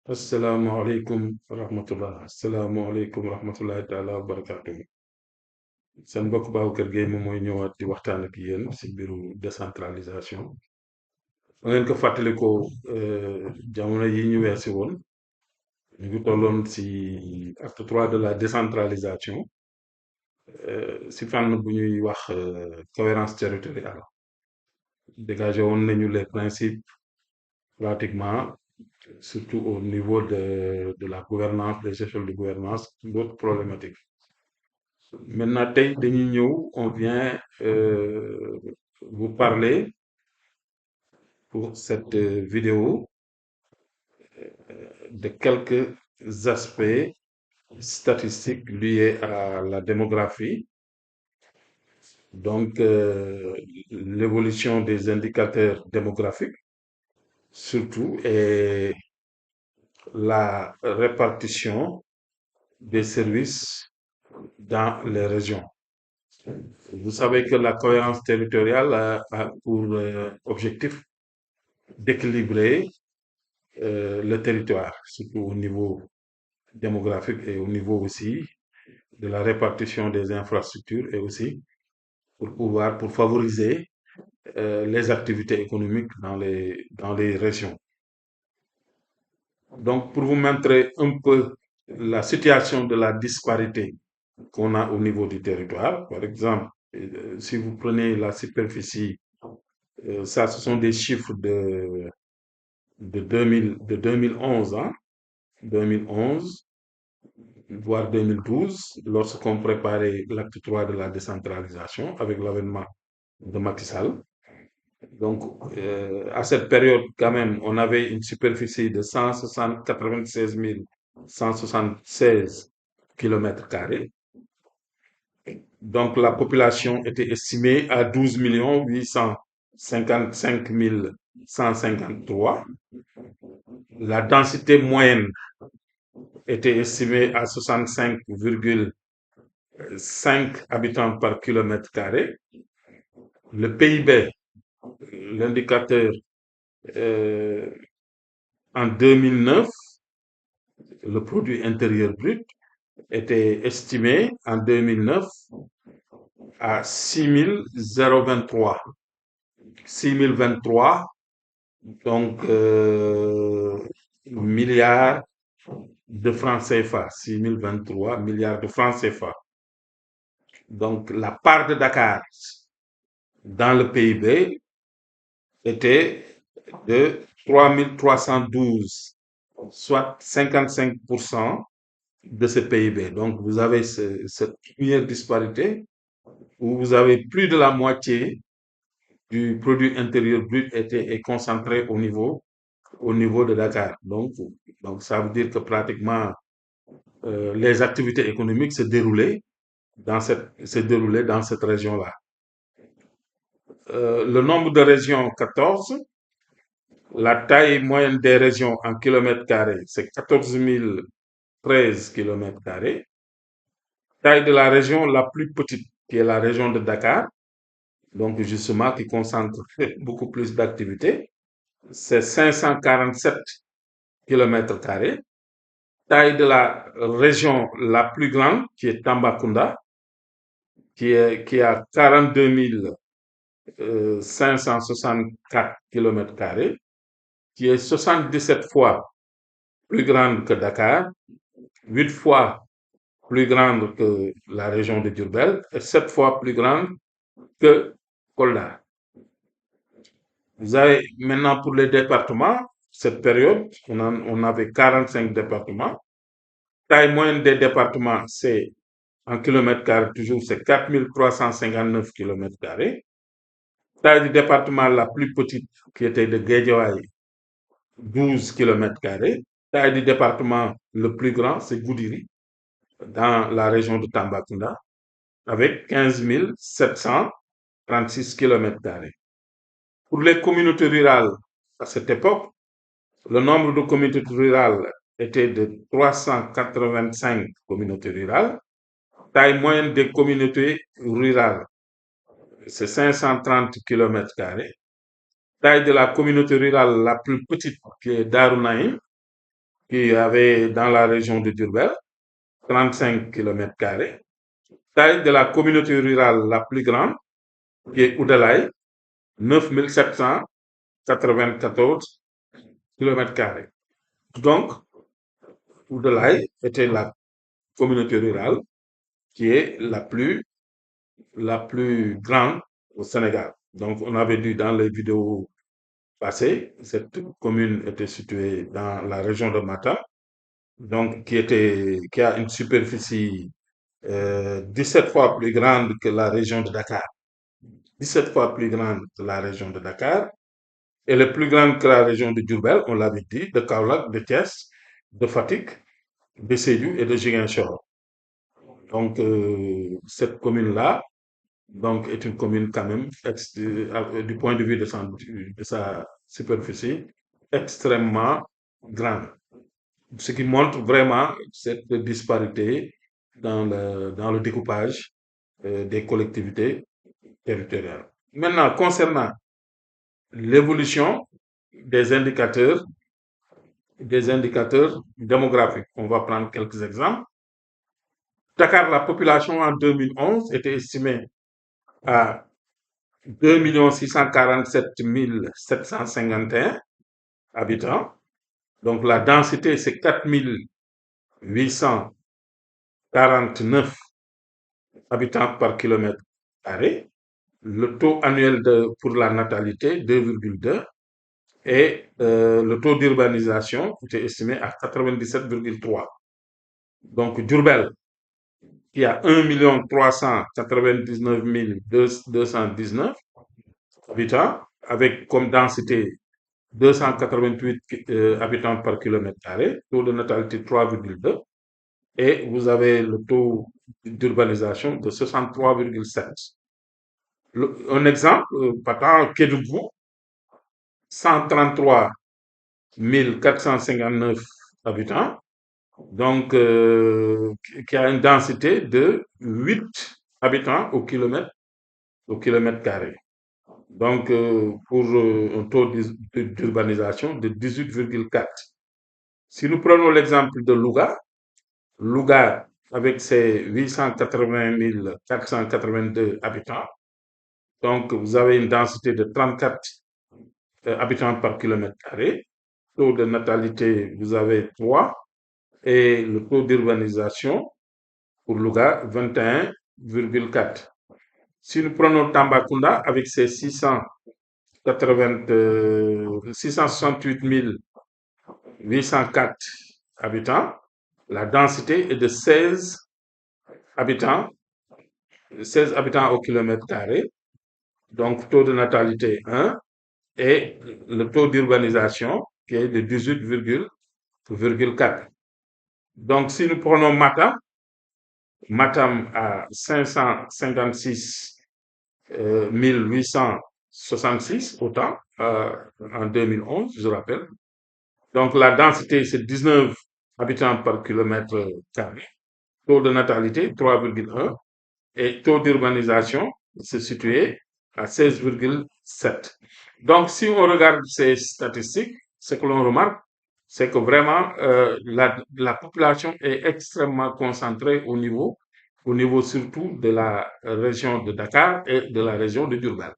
asalaamaaleykum wa rahmatullah asalaamaaleykum wa rahmatullahi taala wa barakaatuhu seen mbokk Babacar Gueye moom mooy ñëwaat di waxtaan ak yéen si mbiru décentralisation ba ngeen ko fàttalikoo jamono yi ñu weesi woon ñu ngi tolloon si acte 3 de la décentralisation si fànn bu ñuy wax cohérence territoriale dégagé woon nañu les principes pratiquement surtout au niveau de la gouvernance des échelles de gouvernance d'autres problématiques. Maintenant, tey dañuy ñëw on vient vous parler pour cette vidéo de quelques aspects statistiques liés à la démographie, donc l'évolution des indicateurs démographiques surtout et la répartition des services dans les régions. Vous savez que la cohérence territoriale a pour objectif d'équilibrer le territoire, surtout au niveau démographique et au niveau aussi de la répartition des infrastructures et aussi pour favoriser les activités économiques dans les régions. Donc, pour vous montrer un peu la situation de la disparité qu'on a au niveau du territoire, par exemple, si vous prenez la superficie, ça, ce sont des chiffres de 2011, hein, 2011, voire 2012, lorsqu'on préparait l'acte 3 de la décentralisation avec l'avènement de Macky Sall. Donc, à cette période, quand même, on avait une superficie de 96 176 kilomètres carrés. Donc, la population était estimée à 12 855 153. La densité moyenne était estimée à 65,5 habitants par kilomètre carré. Le PIB, l'indicateur en 2009, le produit intérieur brut, était estimé en 2009 à 6023. 6023, donc milliards de francs CFA. 6023 milliards de francs CFA. Donc la part de Dakar dans le PIB était de 3312, soit 55% de ce PIB. Donc vous avez cette première disparité où vous avez plus de la moitié du produit intérieur brut est concentré au niveau de Dakar. Donc ça veut dire que pratiquement les activités économiques se déroulaient dans cette région-là. Le nombre de régions, 14. La taille moyenne des régions en kilomètres carrés, c'est 14 013 kilomètres carrés. Taille de la région la plus petite, qui est la région de Dakar, donc justement qui concentre beaucoup plus d'activités, c'est 547 kilomètres carrés. Taille de la région la plus grande, qui est Tambacounda, qui a 42 564 kilomètres carrés, qui est 77 fois plus grande que Dakar, 8 fois plus grande que la région de Diourbel et 7 fois plus grande que Kolda. Vous avez maintenant pour les départements, cette période, on avait 45 départements. Taille moyenne des départements, c'est en kilomètres carrés, toujours, c'est 4359 kilomètres carrés. Taille du département la plus petite, qui était de Guédiawaye, 12 kilomètres carrés. Taille du département le plus grand, c'est Goudiri, dans la région de Tambacounda, avec 15 736 kilomètres carrés. Pour les communautés rurales, à cette époque, le nombre de communautés rurales était de 385 communautés rurales. Taille moyenne des communautés rurales, c'est 530 kilomètres carrés. Taille de la communauté rurale la plus petite, qui est Darunaïm, qui avait dans la région de Diourbel 35 km². Taille de la communauté rurale la plus grande, qui est Oudalaï, 9 794 km². Donc, Oudalaï était la communauté rurale qui est la plus grande au Sénégal. Donc, on avait dit dans les vidéos passées, cette commune était située dans la région de Mata, donc qui a une superficie 17 fois plus grande que la région de Dakar. 17 fois plus grande que la région de Dakar. Elle est plus grande que la région de Diourbel, on l'avait dit, de Kaolack, de Thiès, de Fatick, de Sédhiou et de Ziguinchor. Donc, cette commune-là, donc, est une commune quand même, du point de vue de sa superficie, extrêmement grande. Ce qui montre vraiment cette disparité dans le découpage des collectivités territoriales. Maintenant, concernant l'évolution des indicateurs démographiques, on va prendre quelques exemples. Dakar, la population en 2011 était estimée à 2 647 751 habitants. Donc la densité, c'est 4 849 habitants par kilomètre carré. Le taux annuel pour la natalité, 2,2. Et le taux d'urbanisation était estimé à 97,3. Donc Diourbel, qui a 1 399 219 habitants, avec comme densité 288 habitants par kilomètre carré, taux de natalité 3,2, et vous avez le taux d'urbanisation de 63,7. Un exemple, partant Kédougou, 133 459 habitants, donc qui a une densité de 8 habitants au kilomètre carré. Donc, pour un taux d'urbanisation de 18,4. Si nous prenons l'exemple de Louga, avec ses 880 482 habitants, donc vous avez une densité de 34 habitants par kilomètre carré. Taux de natalité, vous avez 3. Et le taux d'urbanisation pour Louga, 21,4. Si nous prenons Tambacounda avec ses 668 804 habitants, la densité est de habitants, 16 habitants au kilomètre carré, donc taux de natalité 1, et le taux d'urbanisation qui est de 18,4. Donc si nous prenons Matam à 556 866 autant en 2011, je rappelle. Donc la densité, c'est 19 habitants par kilomètre carré. Taux de natalité, 3,1. Et taux d'urbanisation, c'est situé à 16,7. Donc si on regarde ces statistiques, ce que l'on remarque, c'est que vraiment la population est extrêmement concentrée au niveau surtout de la région de Dakar et de la région de Diourbel.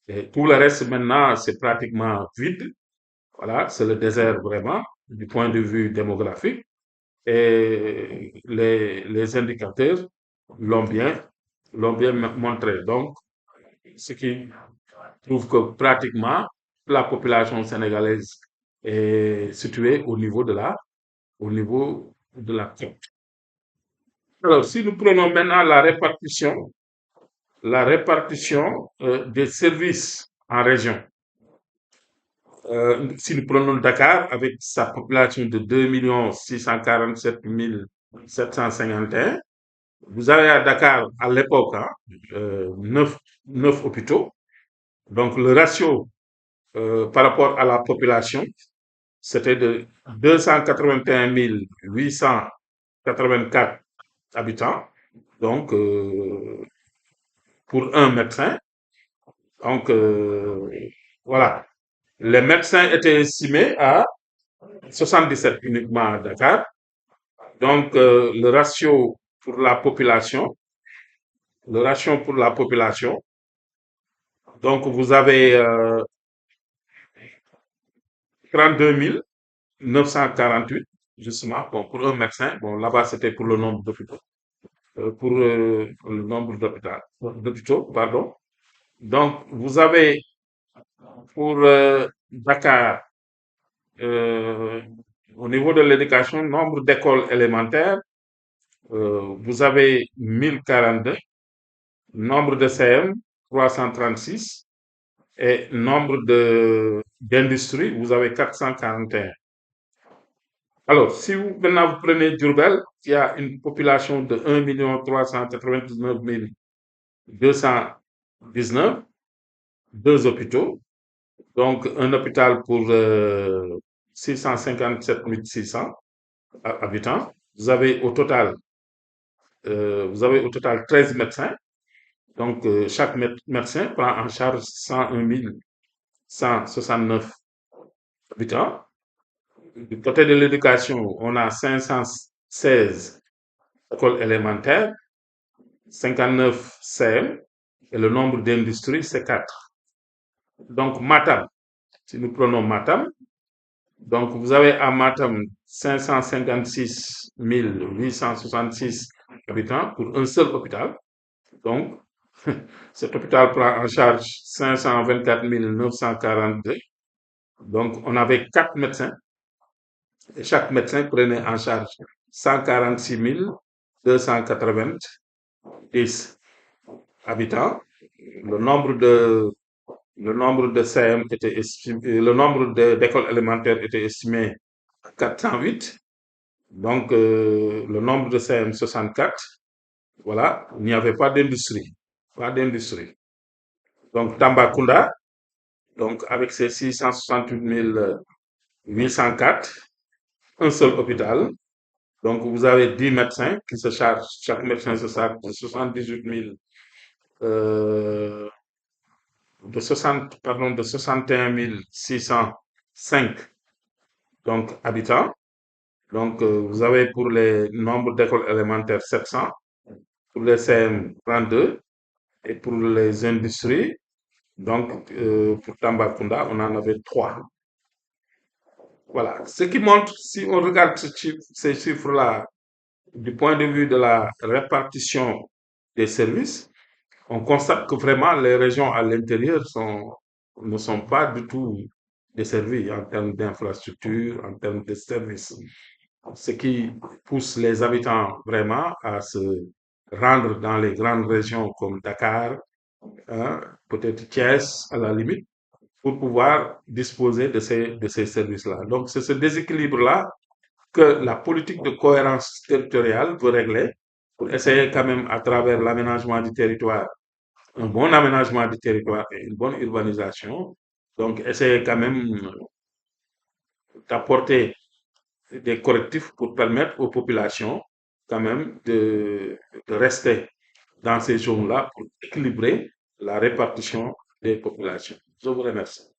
Et tout le reste maintenant, c'est pratiquement vide. Voilà, c'est le désert vraiment du point de vue démographique. Et les indicateurs l'ont bien, montré. Donc, ce qui prouve que pratiquement la population sénégalaise est située au niveau de la côte. Alors, si nous prenons maintenant la répartition des services en région. Si nous prenons Dakar avec sa population de 2 647 751, vous avez à Dakar à l'époque 9 hôpitaux. Donc le ratio par rapport à la population, c'était de 281 884 habitants. Donc pour un médecin. Donc voilà. Les médecins étaient estimés à 77 uniquement à Dakar. Donc, le ratio pour la population, donc vous avez 32 948, justement, bon, pour un médecin. Bon, là-bas, c'était pour le nombre d'hôpitaux, pour le nombre d'hôpitaux, pardon. Donc, vous avez pour Dakar, euh, au niveau de l'éducation, nombre d'écoles élémentaires, vous avez 1042, nombre de CM, 336, et nombre d'industries, vous avez 441. Alors, si vous, maintenant vous prenez Diourbel, qui a une population de 1 399 219, deux hôpitaux, donc un hôpital pour 657 600 habitants. Vous avez au total 13 médecins. Donc, chaque médecin prend en charge 101 169 habitants. Du côté de l'éducation, on a 516 écoles élémentaires, 59 CM, et le nombre d'industries, c'est 4. Donc, Matam, si nous prenons Matam, donc vous avez à Matam 556 866 habitants pour un seul hôpital. Donc, cet hôpital prend en charge 524 942. Donc, on avait 4 médecins et chaque médecin prenait en charge 146 290 habitants. Le nombre de, le nombre de CM était estimé, le nombre d'écoles élémentaires était estimé à 408. Donc, le nombre de CM 64. Voilà, il n'y avait pas d'industrie. Pas d'industrie. Donc, Tambacounda, donc avec ses 668 804, un seul hôpital. Donc, vous avez 10 médecins qui se chargent, chaque médecin se charge de 78 000, euh, de 61 605 donc, habitants. Donc, vous avez pour les nombres d'écoles élémentaires 700, pour les CM 32, et pour les industries, donc pour Tambacounda, on en avait 3. Voilà. Ce qui montre, si on regarde ces chiffres-là du point de vue de la répartition des services, on constate que vraiment les régions à l'intérieur ne sont pas du tout desservies en termes d'infrastructures, en termes de services. Ce qui pousse les habitants vraiment à se rendre dans les grandes régions comme Dakar, hein, peut-être Thiès à la limite, pour pouvoir disposer de ces services-là. Donc c'est ce déséquilibre-là que la politique de cohérence territoriale veut régler pour essayer quand même à travers l'aménagement du territoire, un bon aménagement du territoire et une bonne urbanisation. Donc essayer quand même d'apporter des correctifs pour permettre aux populations quand même de rester dans ces zones-là pour équilibrer la répartition des populations. Je vous remercie.